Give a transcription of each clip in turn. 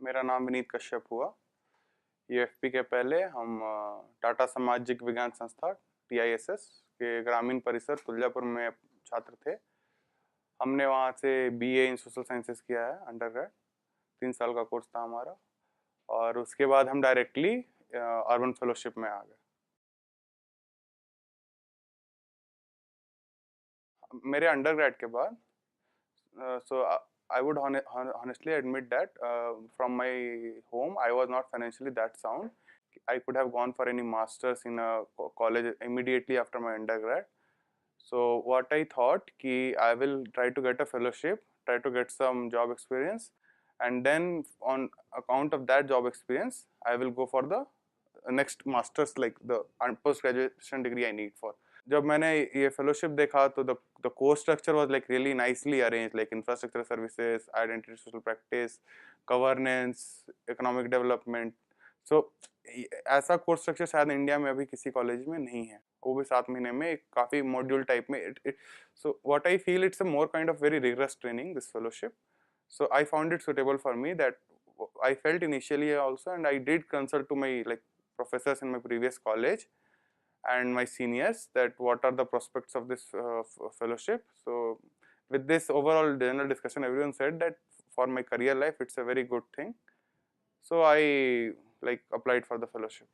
मेरा नाम विनीत कश्यप हुआ। यूएफपी के पहले हम टाटा सामाजिक विज्ञान संस्था टीआईएसएस के ग्रामीण परिसर तुलजापुर में छात्र थे। हमने वहाँ से बीए इन सोशल साइंसेस किया है, अंडर ग्रेड 3 साल का कोर्स था हमारा। और उसके बाद हम डायरेक्टली अर्बन फेलोशिप में आ गए। मेरे अंडर ग्रेड के बाद so I would honestly admit that from my home I was not financially that sound. I could have gone for any masters in a college immediately after my undergrad. So what I thought ki I will try to get a fellowship, try to get some job experience, and then on account of that job experience I will go for the next masters, like the post graduation degree I need for. जब मैंने ये fellowship देखा तो the course structure was like really nicely arranged, like infrastructure services, identity social practice, governance, economic development. So ऐसा course structure शायद India में अभी किसी कॉलेज में नहीं है, वो भी 7 महीने में एक काफ़ी मॉड्यूल टाइप में। So what I feel it's a more kind of very rigorous training this fellowship. So I found it suitable for me, that I felt initially also, and I did consult to my like professors in my previous college and my seniors that what are the prospects of this fellowship. So with this overall general discussion, everyone said that for my career life it's a very good thing. So I like applied for the fellowship.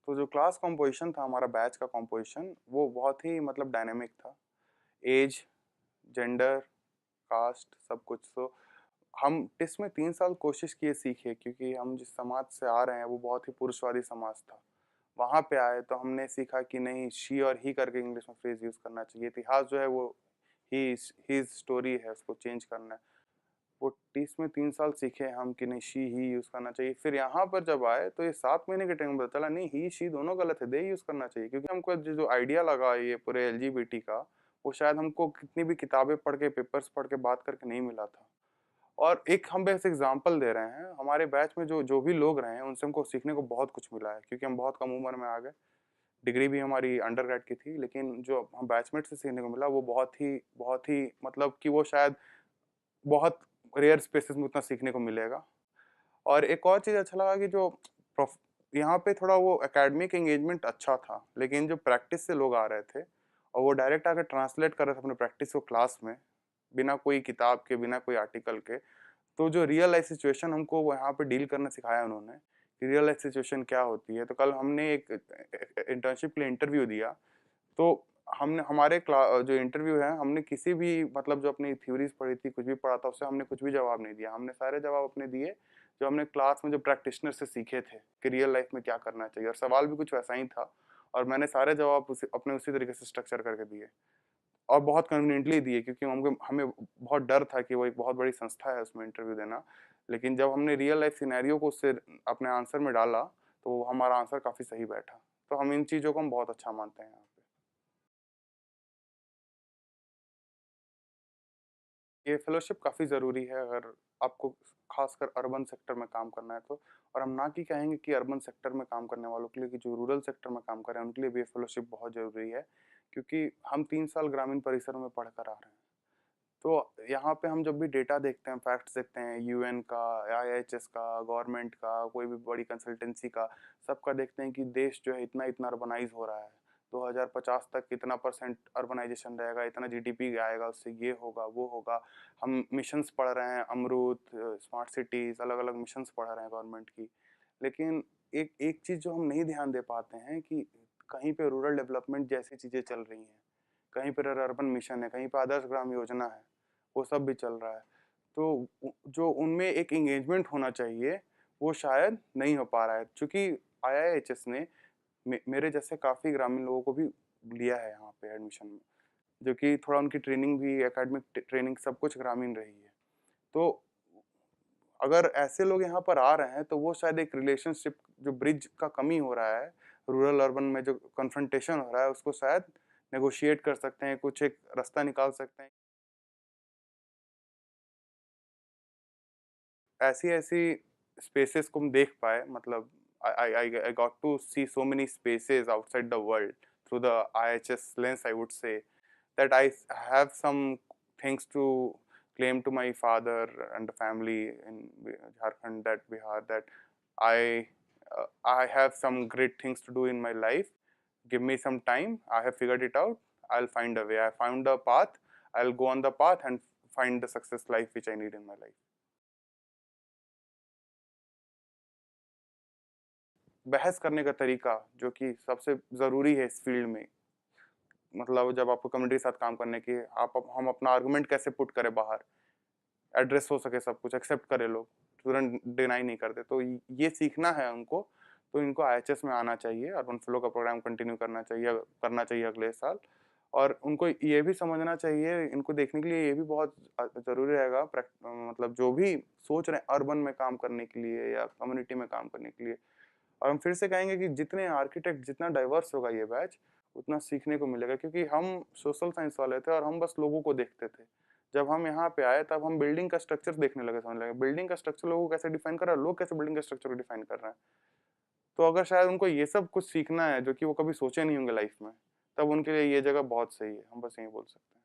तो जो class composition था, हमारा batch का composition, वो बहुत ही मतलब dynamic था। As, gender, cast, सब कुछ। तो हम टेस्ट में 3 साल कोशिश किए सीखे, क्योंकि हम जिस समाज से आ रहे हैं वो बहुत ही पुरुषवादी समाज था। वहाँ पे आए तो हमने सीखा कि नहीं, शी और ही करके इंग्लिश में फ्रेज यूज़ करना चाहिए। इतिहास जो है वो ही स्टोरी है, उसको चेंज करना है। वो टीस में 3 साल सीखे हम कि नहीं, शी ही यूज़ करना चाहिए। फिर यहाँ पर जब आए तो ये 7 महीने के टाइम में पता चला नहीं, ही शी दोनों गलत है, दे यूज़ करना चाहिए। क्योंकि हमको जो आइडिया लगा ये पूरे एलजीबीटी का, वो शायद हमको कितनी भी किताबें पढ़ के, पेपर्स पढ़ के, बात करके नहीं मिला था। और एक हम बस एग्जांपल दे रहे हैं, हमारे बैच में जो जो भी लोग रहे हैं उनसे हमको सीखने को बहुत कुछ मिला है, क्योंकि हम बहुत कम उम्र में आ गए। डिग्री भी हमारी अंडरग्रेड की थी, लेकिन जो हम बैचमेट से सीखने को मिला वो बहुत ही मतलब कि वो शायद बहुत रेयर स्पेसेस में उतना सीखने को मिलेगा। और एक और चीज़ अच्छा लगा कि जो यहाँ पे थोड़ा वो एकेडमिक एंगेजमेंट अच्छा था, लेकिन जो प्रैक्टिस से लोग आ रहे थे और वो डायरेक्ट आकर ट्रांसलेट कर रहे थे अपने प्रैक्टिस को क्लास में, बिना कोई किताब के, बिना कोई आर्टिकल के। तो जो रियल लाइफ सिचुएशन हमको वहाँ पे डील करना सिखाया उन्होंने कि रियल लाइफ सिचुएशन क्या होती है। तो कल हमने एक इंटर्नशिप के लिए इंटरव्यू दिया, तो हमने हमारे जो इंटरव्यू है, हमने किसी भी मतलब जो अपनी थ्योरीज पढ़ी थी, कुछ भी पढ़ा था, उससे हमने कुछ भी जवाब नहीं दिया। हमने सारे जवाब अपने दिए जो हमने क्लास में जो प्रैक्टिशनर से सीखे थे कि रियल लाइफ में क्या करना चाहिए, और सवाल भी कुछ वैसा ही था। और मैंने सारे जवाब अपने उसी तरीके से स्ट्रक्चर करके दिए, और बहुत कन्वीनियंटली दिए, क्योंकि हमें बहुत डर था कि वो एक बहुत बड़ी संस्था है, उसमें इंटरव्यू देना। लेकिन जब हमने रियल लाइफ सिनेरियो को उससे अपने आंसर में डाला, तो हमारा आंसर काफ़ी सही बैठा। तो हम इन चीज़ों को हम बहुत अच्छा मानते हैं यहाँ पे। ये फेलोशिप काफ़ी ज़रूरी है अगर आपको खासकर अर्बन सेक्टर में काम करना है तो। और हम ना कि कहेंगे कि अर्बन सेक्टर में काम करने वालों के लिए, कि जो रूरल सेक्टर में काम कर रहे हैं उनके लिए भी ये फेलोशिप बहुत ज़रूरी है, क्योंकि हम 3 साल ग्रामीण परिसरों में पढ़ कर आ रहे हैं। तो यहाँ पे हम जब भी डेटा देखते हैं, फैक्ट्स देखते हैं, यूएन का, आईएचएस का, गवर्नमेंट का, कोई भी बड़ी कंसल्टेंसी का, सबका देखते हैं कि देश जो है इतना इतना अर्बनाइज हो रहा है, 2050 तक इतना परसेंट अर्बनाइजेशन रहेगा, इतना जीडीपी आएगा, उससे ये होगा, वो होगा। हम मिशंस पढ़ रहे हैं, अमरूत, स्मार्ट सिटीज़, अलग अलग मिशंस पढ़ रहे हैं गवर्नमेंट की। लेकिन एक एक चीज़ जो हम नहीं ध्यान दे पाते हैं कि कहीं पे रूरल डेवलपमेंट जैसी चीज़ें चल रही हैं, कहीं पर अर्बन मिशन है, कहीं पर आदर्श ग्राम योजना है, वो सब भी चल रहा है। तो जो उनमें एक एंगेजमेंट होना चाहिए, वो शायद नहीं हो पा रहा है। चूँकि आईआईएचएस ने मेरे जैसे काफ़ी ग्रामीण लोगों को भी लिया है यहाँ पे एडमिशन में, जो कि थोड़ा उनकी ट्रेनिंग भी, एकेडमिक ट्रेनिंग सब कुछ ग्रामीण रही है। तो अगर ऐसे लोग यहाँ पर आ रहे हैं तो वो शायद एक रिलेशनशिप, जो ब्रिज का कमी हो रहा है रूरल अर्बन में, जो कन्फ्रंटेशन हो रहा है, उसको शायद नेगोशिएट कर सकते हैं, कुछ एक रास्ता निकाल सकते हैं। ऐसी-ऐसी स्पेसेस को हम देख पाए, मतलब I got to see so many spaces outside the world through the IHS lens, I would say, that I have some things to claim to my father and the family in Jharkhand, that Bihar, that I have some great things to do in my life. Give me some time. I have figured it out. I'll find a way. I found a path. I'll go on the path and find the success life which I need in my life. बहस करने का तरीका जो कि सबसे ज़रूरी है इस फील्ड में, मतलब जब आपको कम्युनिटी के साथ काम करने की, हम अपना आर्गुमेंट कैसे पुट करें बाहर, एड्रेस हो सके सब कुछ, एक्सेप्ट करें लोग, तुरंत डिनाई नहीं करते। तो ये सीखना है उनको, तो इनको आईएचएस में आना चाहिए, अर्बन फ्लो का प्रोग्राम कंटिन्यू करना चाहिए अगले साल। और उनको ये भी समझना चाहिए, इनको देखने के लिए ये भी बहुत ज़रूरी रहेगा, मतलब जो भी सोच रहे हैं अर्बन में काम करने के लिए या कम्युनिटी में काम करने के लिए। और हम फिर से कहेंगे कि जितने आर्किटेक्ट, जितना डाइवर्स होगा ये बैच, उतना सीखने को मिलेगा, क्योंकि हम सोशल साइंस वाले थे और हम बस लोगों को देखते थे। जब हम यहाँ पे आए तब हम बिल्डिंग का स्ट्रक्चर देखने लगे, समझ लगे बिल्डिंग का स्ट्रक्चर लोगों को कैसे डिफाइन कर रहा है, लोग कैसे बिल्डिंग का स्ट्रक्चर को डिफाइन कर रहे हैं। तो अगर शायद उनको ये सब कुछ सीखना है जो कि वो कभी सोचे नहीं होंगे लाइफ में, तब उनके लिए ये जगह बहुत सही है, हम बस यही बोल सकते हैं।